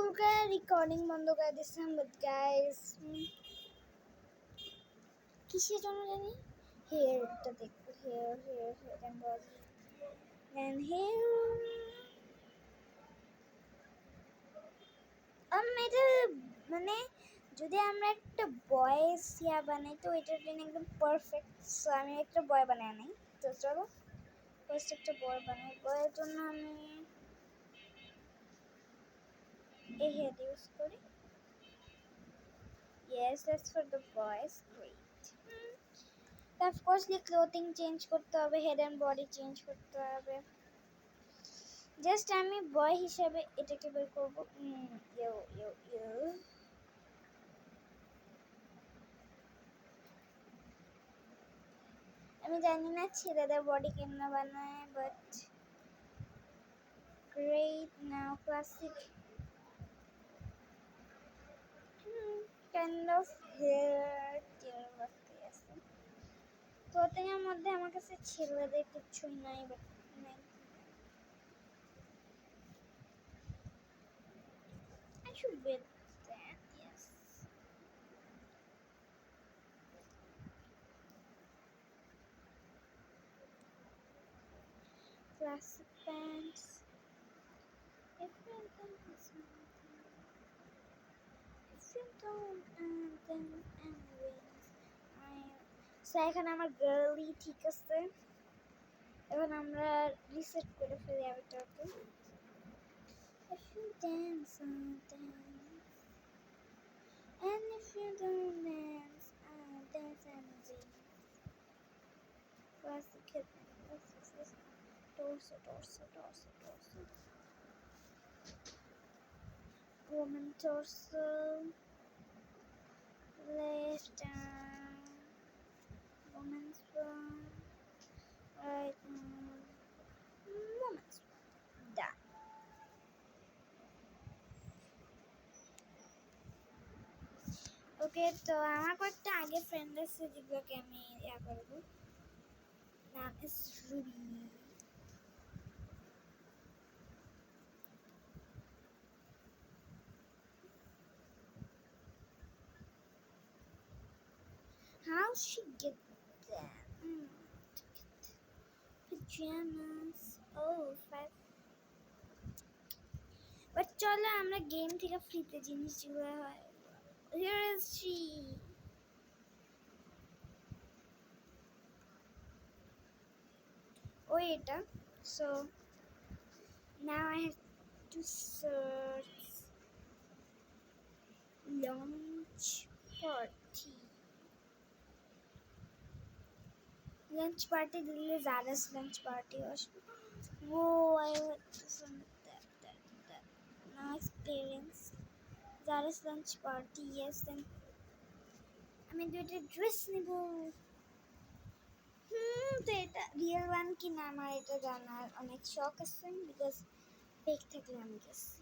ওকে recording বন্ধ করে দিচ্ছিলাম বাট গাইস কিসের জন্য জানি হেয়ারটা দেখবো hair and body and hair এটা মানে যদি আমরা একটা বয়েস বানাই তো এটার জন্য একদম পারফেক্ট। সো আমি একটা বয় বানাই নাই, তো চলো ফার্স্ট একটা বয় বানাই। বয়ের জন্য আমি এই হেয়ার ইউজ করি। Yes, that's for the boys. Great. Of course, clothing change করতে হবে, head and body change করতে হবে। জাস্ট আমি বয় হিসাবে এটাকে বের করবো। আমি জানি না ছেলেদের বডি কেমনে বানায়, but great. Now classic kind of hair টিয়ার বাকি আছে। ক্লোথিং এর মধ্যে আমার কাছে ছেলেদের কিছুই নাই, but I should wear that, yes. Classic pants. If you don't, then anyways. এখানে আমার গার্লি ঠিক আছে। এখন আমরা রিসেট করে ফেলি অ্যাভাটারকে। If you dance, dance. And if you don't dance, dance and dance. Classic hip. Torso. Woman torso. Left arm. Woman's arm. Right arm. Woman's arm. Done. ওকে, তো আমার কয়েকটা আগে ফ্রেন্ড আছে যেগুলোকে আমি করবো। নাম ইস Ruby. How she get that? Pajamas. Oh, 5. But চলো আমরা গেম থেকে ফ্রিতে জিনিস যেগুলো হয়। Here is she. এটা so now I have to search lunch party দিলে Zara's lunch party আসবে। Whoa, I want that now experience Zara's lunch party. Yes, then আমি দুইটা ড্রেস নিব। তো এটা রিয়েল ওয়ান কি না আমার এটা জানার অনেক শখ আছে, বিকজ ফেক থাকলে আমি গেছি।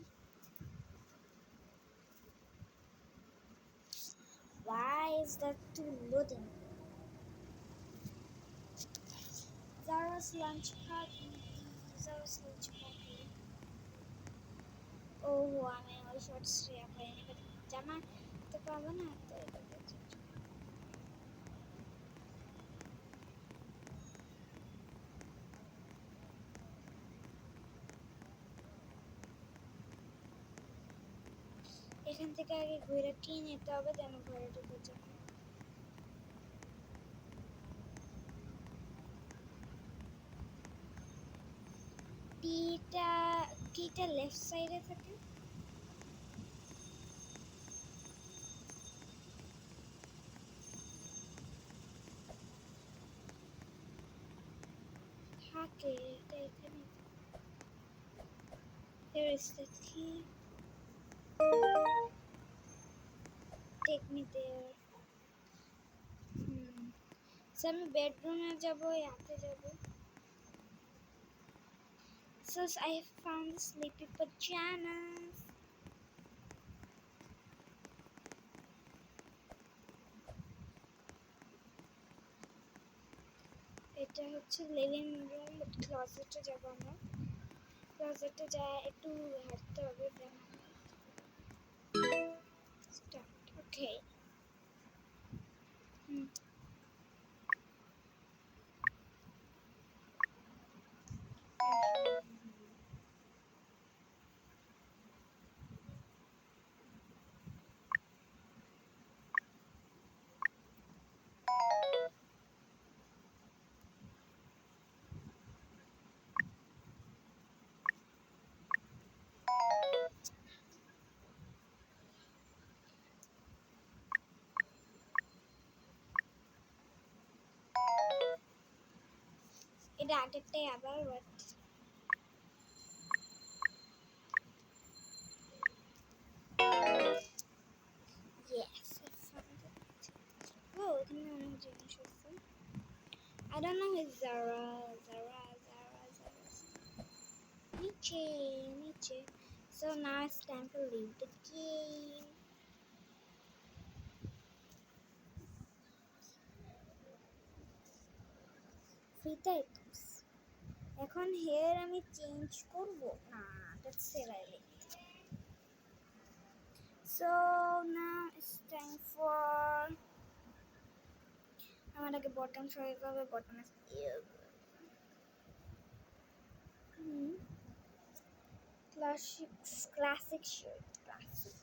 Why is that too loading? Zara's lunch party. Oh, আমি ওই শর্টস শেয়ার করিনি, বাট জামা তো পাবো না, তো এটা এখান থেকে আগে ঘুরে কিনে নিতে হবে, যেন ঘরে ঢুকে যাবে। টিটা লেফট সাইডে থাকে। থাকে এটা এখানে। Here is the key. Take me there. So আমি বেডরুমে যাবো, ইয়াতে যাবো। So I found the sleepy pajamas. এটা হচ্ছে লিভিং রুম, বাট ক্লোজেটে যাবো আমরা। ক্লোজেটে যায় একটু হাঁটতে হবে। এটা আগেরটাই আবার but yes I found it. Oh, এখানে অনেক জিনিস আছে. I don't know who's Zara. Niche. So now it's time to leave the game. Free items. এখন হেয়ার আমি চেঞ্জ করব না, that's it I like. So now it's time for আমার আগে বটন সরে যাবে, বটন ক্লাসিক শার্ট ক্লাসিক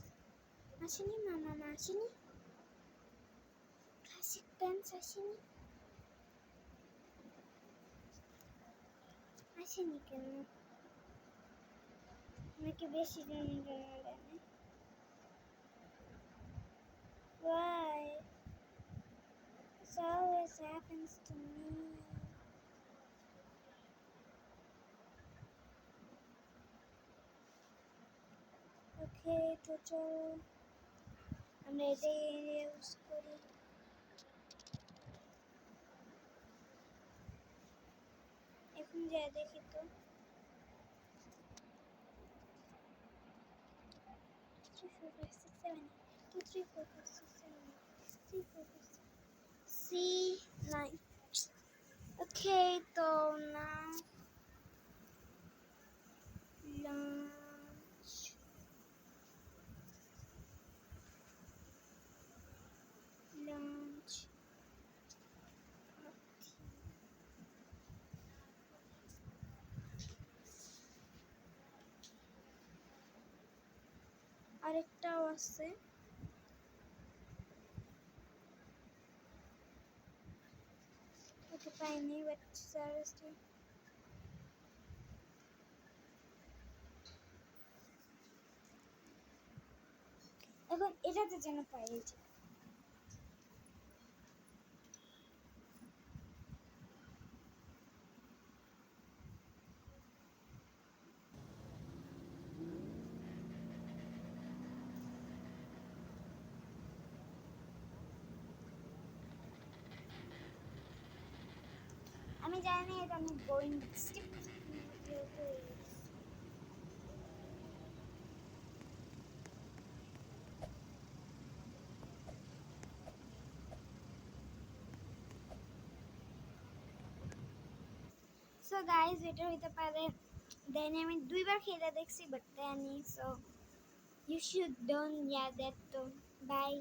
আসেনি, মামা আসেনি, ক্লাসিক প্যান্টস আসেনি কেন, নাকি বেশি জন দেয়? Why? This always happens to me. Okay, তো চলো আমরা এটাই ইউজ করি. এখন যা দেখি তো 3 4 5 6 7 2 3 4 5 6 7 3 4 5 6 9. Okay, so now lunch. আরেকটাও আছে. ওকে পাইনি, বাট সার্ভিসটা এখন এটাতে যেন পাই. আমি জানি এটা অনেক বোরিং স্কিপ. সো গাইজ এটা হইতে পারে দেন আমি 2বার খেলে দেখছি বাট দেয়নি. So you should don't yeah that. তো বাই.